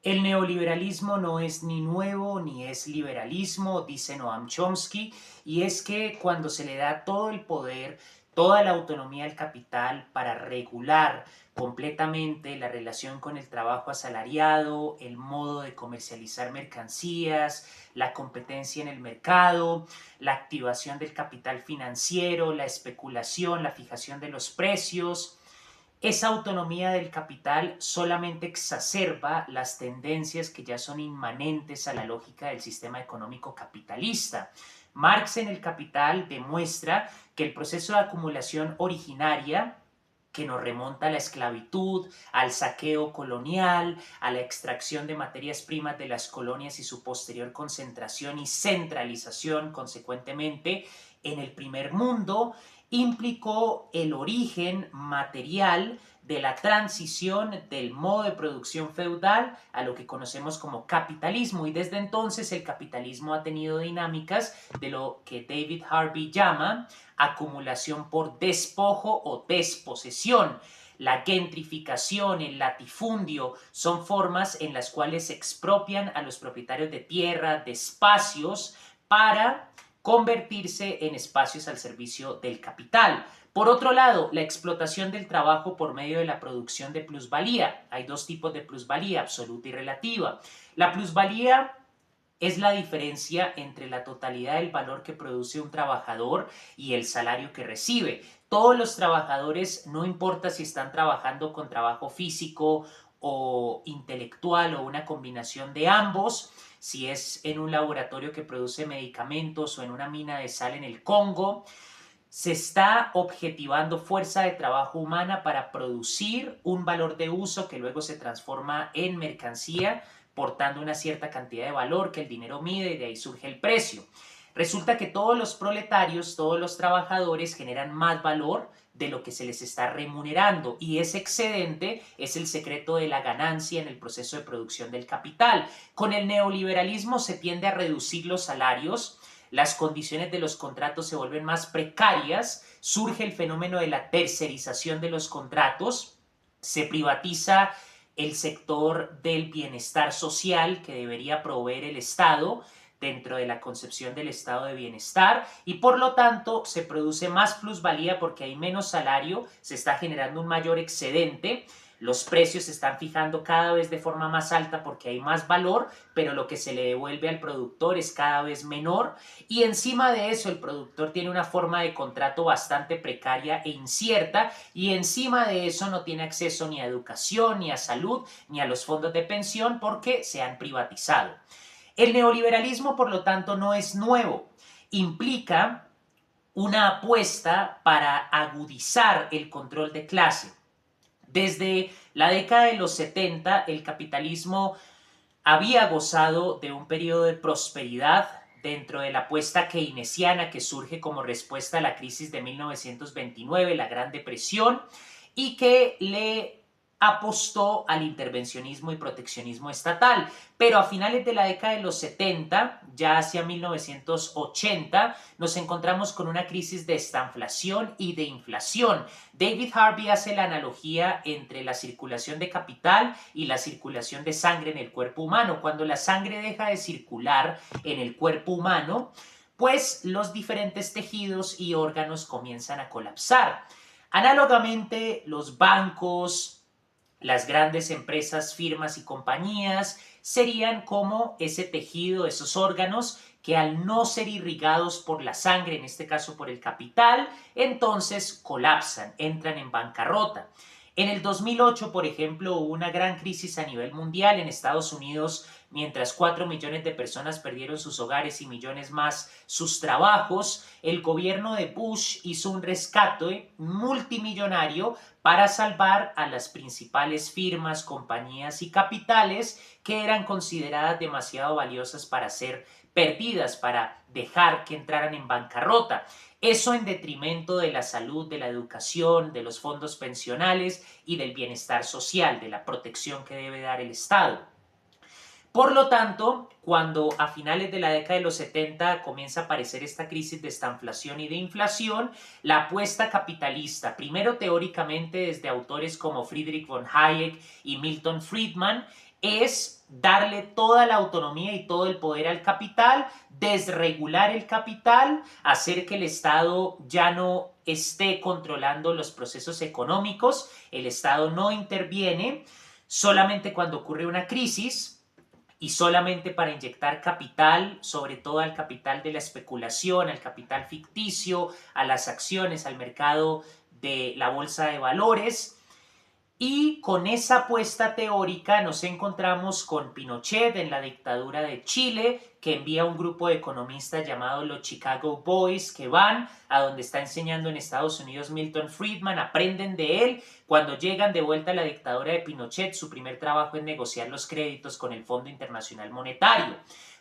El neoliberalismo no es ni nuevo ni es liberalismo, dice Noam Chomsky, y es que cuando se le da todo el poder, toda la autonomía al capital para regular completamente la relación con el trabajo asalariado, el modo de comercializar mercancías, la competencia en el mercado, la activación del capital financiero, la especulación, la fijación de los precios, esa autonomía del capital solamente exacerba las tendencias que ya son inmanentes a la lógica del sistema económico capitalista. Marx en el Capital demuestra que el proceso de acumulación originaria que nos remonta a la esclavitud, al saqueo colonial, a la extracción de materias primas de las colonias y su posterior concentración y centralización, consecuentemente, en el primer mundo, implicó el origen material de la transición del modo de producción feudal a lo que conocemos como capitalismo, y desde entonces el capitalismo ha tenido dinámicas de lo que David Harvey llama acumulación por despojo o desposesión. La gentrificación, el latifundio son formas en las cuales se expropian a los propietarios de tierra, de espacios, para convertirse en espacios al servicio del capital. Por otro lado, la explotación del trabajo por medio de la producción de plusvalía. Hay dos tipos de plusvalía, absoluta y relativa. La plusvalía es la diferencia entre la totalidad del valor que produce un trabajador y el salario que recibe. Todos los trabajadores, no importa si están trabajando con trabajo físico o intelectual o una combinación de ambos, si es en un laboratorio que produce medicamentos o en una mina de sal en el Congo, se está objetivando fuerza de trabajo humana para producir un valor de uso que luego se transforma en mercancía, portando una cierta cantidad de valor que el dinero mide, y de ahí surge el precio. Resulta que todos los proletarios, todos los trabajadores generan más valor de lo que se les está remunerando, y ese excedente es el secreto de la ganancia en el proceso de producción del capital. Con el neoliberalismo se tiende a reducir los salarios, las condiciones de los contratos se vuelven más precarias, surge el fenómeno de la tercerización de los contratos, se privatiza el sector del bienestar social que debería proveer el Estado dentro de la concepción del estado de bienestar, y por lo tanto se produce más plusvalía porque hay menos salario, se está generando un mayor excedente, los precios se están fijando cada vez de forma más alta porque hay más valor, pero lo que se le devuelve al productor es cada vez menor, y encima de eso el productor tiene una forma de contrato bastante precaria e incierta, y encima de eso no tiene acceso ni a educación, ni a salud, ni a los fondos de pensión porque se han privatizado. El neoliberalismo, por lo tanto, no es nuevo. Implica una apuesta para agudizar el control de clase. Desde la década de los 70, el capitalismo había gozado de un periodo de prosperidad dentro de la apuesta keynesiana que surge como respuesta a la crisis de 1929, la Gran Depresión, y que le apostó al intervencionismo y proteccionismo estatal. Pero a finales de la década de los 70, ya hacia 1980, nos encontramos con una crisis de estanflación y de inflación. David Harvey hace la analogía entre la circulación de capital y la circulación de sangre en el cuerpo humano. Cuando la sangre deja de circular en el cuerpo humano, pues los diferentes tejidos y órganos comienzan a colapsar. Análogamente, los bancos, las grandes empresas, firmas y compañías serían como ese tejido, esos órganos que al no ser irrigados por la sangre, en este caso por el capital, entonces colapsan, entran en bancarrota. En el 2008, por ejemplo, hubo una gran crisis a nivel mundial en Estados Unidos, mientras 4 millones de personas perdieron sus hogares y millones más sus trabajos. El gobierno de Bush hizo un rescate multimillonario para salvar a las principales firmas, compañías y capitales que eran consideradas demasiado valiosas para ser perdidas, para dejar que entraran en bancarrota. Eso en detrimento de la salud, de la educación, de los fondos pensionales y del bienestar social, de la protección que debe dar el Estado. Por lo tanto, cuando a finales de la década de los 70 comienza a aparecer esta crisis de estanflación y de inflación, la apuesta capitalista, primero teóricamente desde autores como Friedrich von Hayek y Milton Friedman, es darle toda la autonomía y todo el poder al capital, desregular el capital, hacer que el Estado ya no esté controlando los procesos económicos, el Estado no interviene solamente cuando ocurre una crisis y solamente para inyectar capital, sobre todo al capital de la especulación, al capital ficticio, a las acciones, al mercado de la bolsa de valores. Y con esa apuesta teórica nos encontramos con Pinochet en la dictadura de Chile, que envía un grupo de economistas llamados los Chicago Boys, que van a donde está enseñando en Estados Unidos Milton Friedman, aprenden de él. Cuando llegan de vuelta a la dictadura de Pinochet, su primer trabajo es negociar los créditos con el Fondo Internacional Monetario.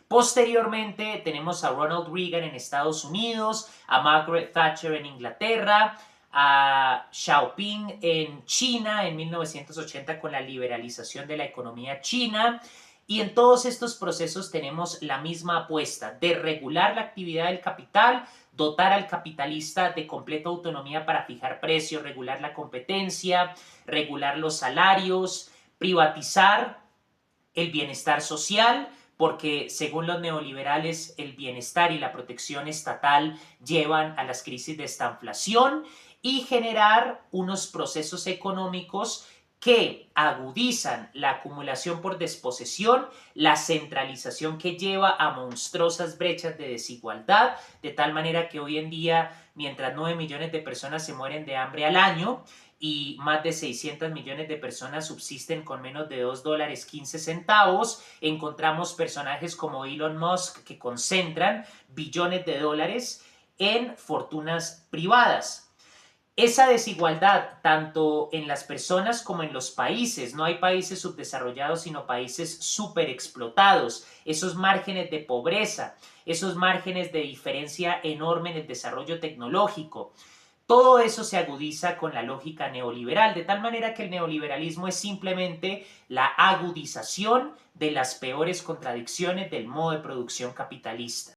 Posteriormente tenemos a Ronald Reagan en Estados Unidos, a Margaret Thatcher en Inglaterra, a Xiaoping en China en 1980 con la liberalización de la economía china. Y en todos estos procesos tenemos la misma apuesta de regular la actividad del capital, dotar al capitalista de completa autonomía para fijar precios, regular la competencia, regular los salarios, privatizar el bienestar social, porque según los neoliberales el bienestar y la protección estatal llevan a las crisis de estanflación, y generar unos procesos económicos que agudizan la acumulación por desposesión, la centralización que lleva a monstruosas brechas de desigualdad, de tal manera que hoy en día, mientras 9 millones de personas se mueren de hambre al año y más de 600 millones de personas subsisten con menos de $2.15, encontramos personajes como Elon Musk que concentran billones de dólares en fortunas privadas. Esa desigualdad, tanto en las personas como en los países, no hay países subdesarrollados, sino países superexplotados, esos márgenes de pobreza, esos márgenes de diferencia enorme en el desarrollo tecnológico, todo eso se agudiza con la lógica neoliberal, de tal manera que el neoliberalismo es simplemente la agudización de las peores contradicciones del modo de producción capitalista.